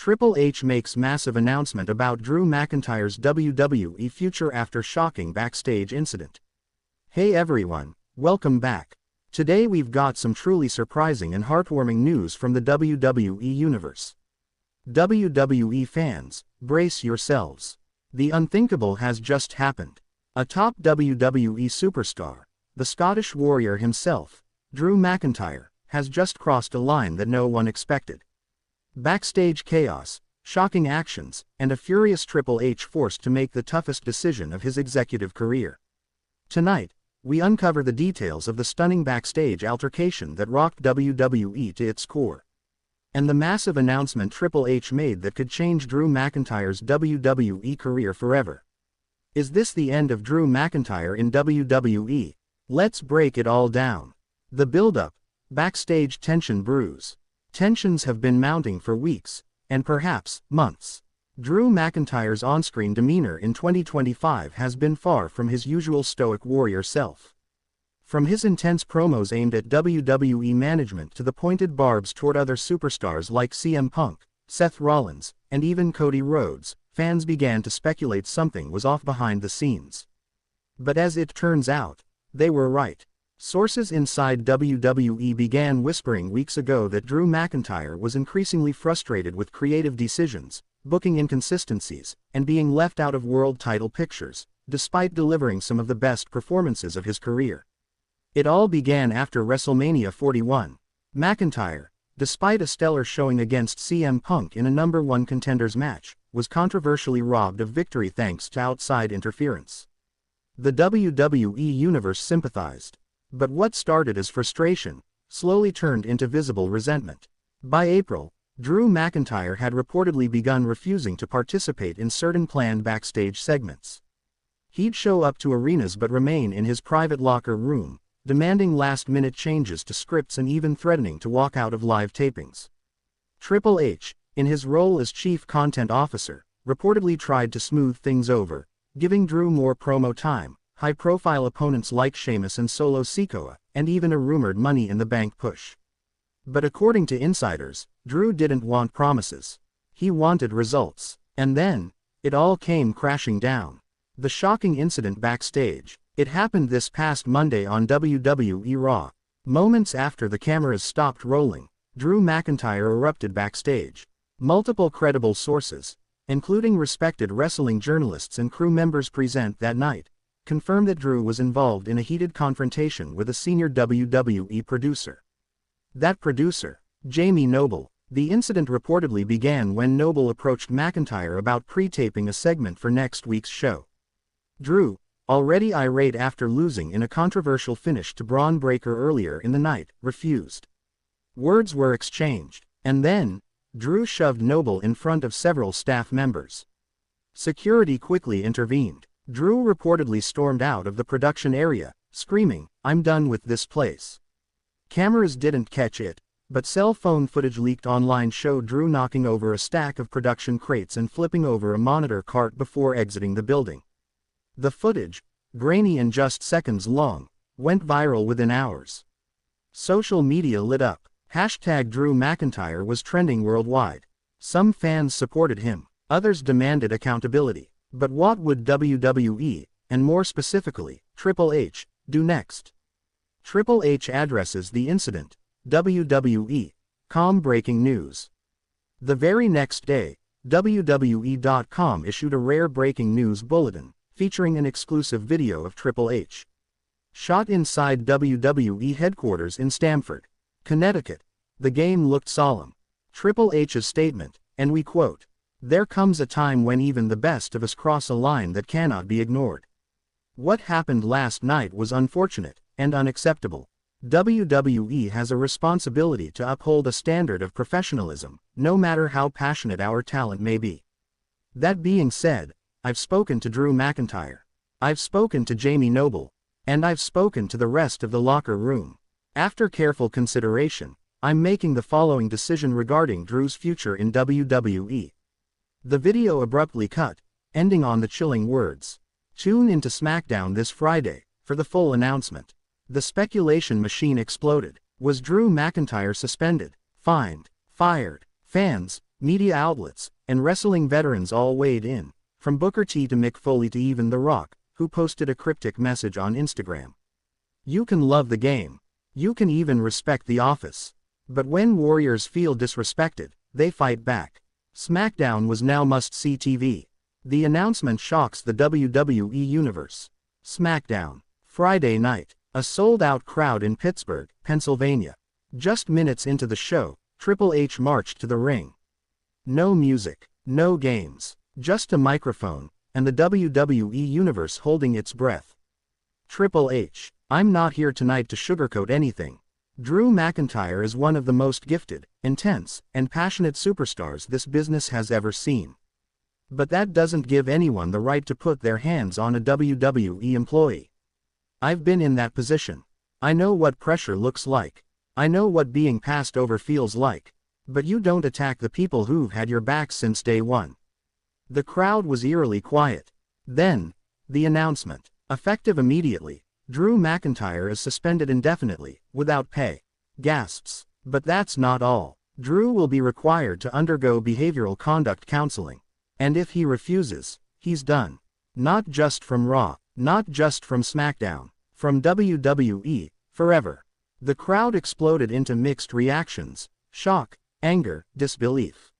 Triple H makes massive announcement about Drew McIntyre's WWE future after shocking backstage incident. Hey everyone, welcome back. Today we've got some truly surprising and heartwarming news from the WWE Universe. WWE fans, brace yourselves. The unthinkable has just happened. A top WWE superstar, the Scottish Warrior himself, Drew McIntyre, has just crossed a line that no one expected. Backstage chaos, shocking actions, and a furious Triple H forced to make the toughest decision of his executive career. Tonight, we uncover the details of the stunning backstage altercation that rocked WWE to its core. And the massive announcement Triple H made that could change Drew McIntyre's WWE career forever. Is this the end of Drew McIntyre in WWE? Let's break it all down. The build-up, backstage tension brews. Tensions have been mounting for weeks, and perhaps months. Drew McIntyre's on-screen demeanor in 2025 has been far from his usual stoic warrior self. From his intense promos aimed at WWE management to the pointed barbs toward other superstars like CM Punk, Seth Rollins, and even Cody Rhodes, fans began to speculate something was off behind the scenes. But as it turns out, they were right. Sources inside WWE began whispering weeks ago that Drew McIntyre was increasingly frustrated with creative decisions, booking inconsistencies, and being left out of world title pictures, despite delivering some of the best performances of his career. It all began after WrestleMania 41. McIntyre, despite a stellar showing against CM Punk in a number 1 contenders match, was controversially robbed of victory thanks to outside interference. The WWE Universe sympathized. But what started as frustration slowly turned into visible resentment. By April, Drew McIntyre had reportedly begun refusing to participate in certain planned backstage segments. He'd show up to arenas but remain in his private locker room, demanding last-minute changes to scripts and even threatening to walk out of live tapings. Triple H, in his role as Chief Content Officer, reportedly tried to smooth things over, giving Drew more promo time, high-profile opponents like Sheamus and Solo Sikoa, and even a rumored Money in the Bank push. But according to insiders, Drew didn't want promises. He wanted results. And then, it all came crashing down. The shocking incident backstage. It happened this past Monday on WWE Raw. Moments after the cameras stopped rolling, Drew McIntyre erupted backstage. Multiple credible sources, including respected wrestling journalists and crew members present that night, confirmed that Drew was involved in a heated confrontation with a senior WWE producer. That producer, Jamie Noble. The incident reportedly began when Noble approached McIntyre about pre-taping a segment for next week's show. Drew, already irate after losing in a controversial finish to Braun Breaker earlier in the night, refused. Words were exchanged, and then, Drew shoved Noble in front of several staff members. Security quickly intervened. Drew reportedly stormed out of the production area, screaming, "I'm done with this place." Cameras didn't catch it, but cell phone footage leaked online showed Drew knocking over a stack of production crates and flipping over a monitor cart before exiting the building. The footage, grainy and just seconds long, went viral within hours. Social media lit up. #Drew McIntyre was trending worldwide. Some fans supported him, others demanded accountability. But what would WWE, and more specifically, Triple H, do next? Triple H addresses the incident. WWE.com breaking news. The very next day, WWE.com issued a rare breaking news bulletin, featuring an exclusive video of Triple H. Shot inside WWE headquarters in Stamford, Connecticut. The game looked solemn. Triple H's statement, and we quote, "There comes a time when even the best of us cross a line that cannot be ignored. What happened last night was unfortunate and unacceptable. WWE has a responsibility to uphold a standard of professionalism, no matter how passionate our talent may be. That being said, I've spoken to Drew McIntyre. I've spoken to Jamie Noble. And I've spoken to the rest of the locker room. After careful consideration, I'm making the following decision regarding Drew's future in WWE." The video abruptly cut, ending on the chilling words, "Tune into SmackDown this Friday for the full announcement." The speculation machine exploded. Was Drew McIntyre suspended, fined, fired? Fans, Media outlets and wrestling veterans all weighed in, from Booker T to Mick Foley to even The Rock, who posted a cryptic message on Instagram. You can love the game. You can even respect The Office. But when warriors feel disrespected, they fight back. SmackDown was now must-see TV. The announcement shocks the WWE Universe. SmackDown. Friday night. A sold-out crowd in Pittsburgh, Pennsylvania. Just minutes into the show, Triple H marched to the ring. No music, no games, just a microphone, and the WWE Universe holding its breath. Triple H, I'm not here tonight to sugarcoat anything. Drew McIntyre is one of the most gifted, intense, and passionate superstars this business has ever seen. But that doesn't give anyone the right to put their hands on a WWE employee. I've been in that position. I know what pressure looks like. I know what being passed over feels like. But you don't attack the people who've had your back since day one. The crowd was eerily quiet. Then, the announcement. Effective immediately, Drew McIntyre is suspended indefinitely, without pay. Gasps. But that's not all. Drew will be required to undergo behavioral conduct counseling. And if he refuses, he's done. Not just from Raw, not just from SmackDown, from WWE, forever. The crowd exploded into mixed reactions: shock, anger, disbelief.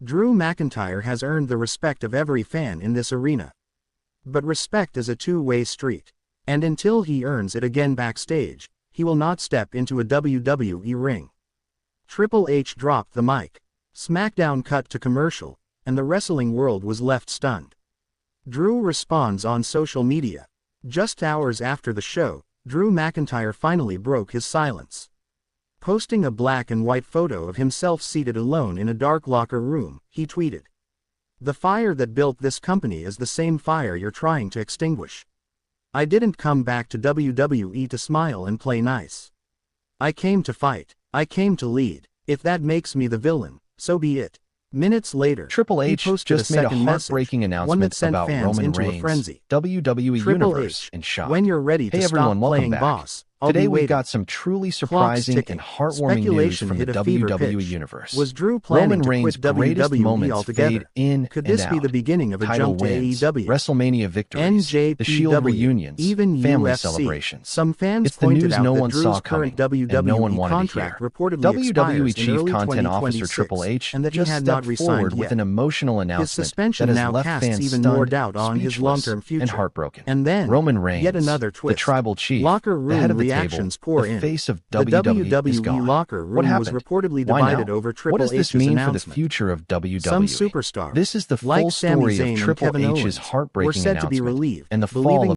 Drew McIntyre has earned the respect of every fan in this arena. But respect is a two-way street. And until he earns it again backstage, he will not step into a WWE ring. Triple H dropped the mic. SmackDown cut to commercial, and the wrestling world was left stunned. Drew responds on social media. Just hours after the show, Drew McIntyre finally broke his silence. Posting a black and white photo of himself seated alone in a dark locker room, he tweeted, "The fire that built this company is the same fire you're trying to extinguish. I didn't come back to WWE to smile and play nice. I came to fight. I came to lead. If that makes me the villain, so be it." Minutes later, Triple H just made a heartbreaking announcement about Roman Reigns, WWE Universe, in shock. When you're ready to hey everyone, stop welcome playing back. boss, Today we've got some truly surprising and heartwarming news from the WWE Universe. Was Drew planning Roman to Reigns' quit greatest WWE moments altogether? fade in Could this and be out. the beginning of a Title jump to wins, AEW? WrestleMania victories, NJPW, the Shield reunions, even family UFC. celebrations. Some fans It's the pointed news out no that one Drew's saw coming, current WWE and no one wanted to contract hear. reportedly WWE expires in Chief early Content Officer 2026, Triple H and that he just had not stepped resigned forward yet. with an emotional His announcement suspension that has now left casts fans even stunned, more doubt on his speechless, long-term future. and heartbroken. And then, Roman Reigns, yet another twist. the Tribal Chief, Locker the head room of the reactions table, pour the in. face of The WWE is gone. locker What room was happened? reportedly Why divided now? over What Triple does this H's mean for the announcement. future of WWE? Some superstars, This is the like full Sami story Zayn of and Triple Kevin H's Owens, heartbreaking were said to be announcement relieved, and the fall believing of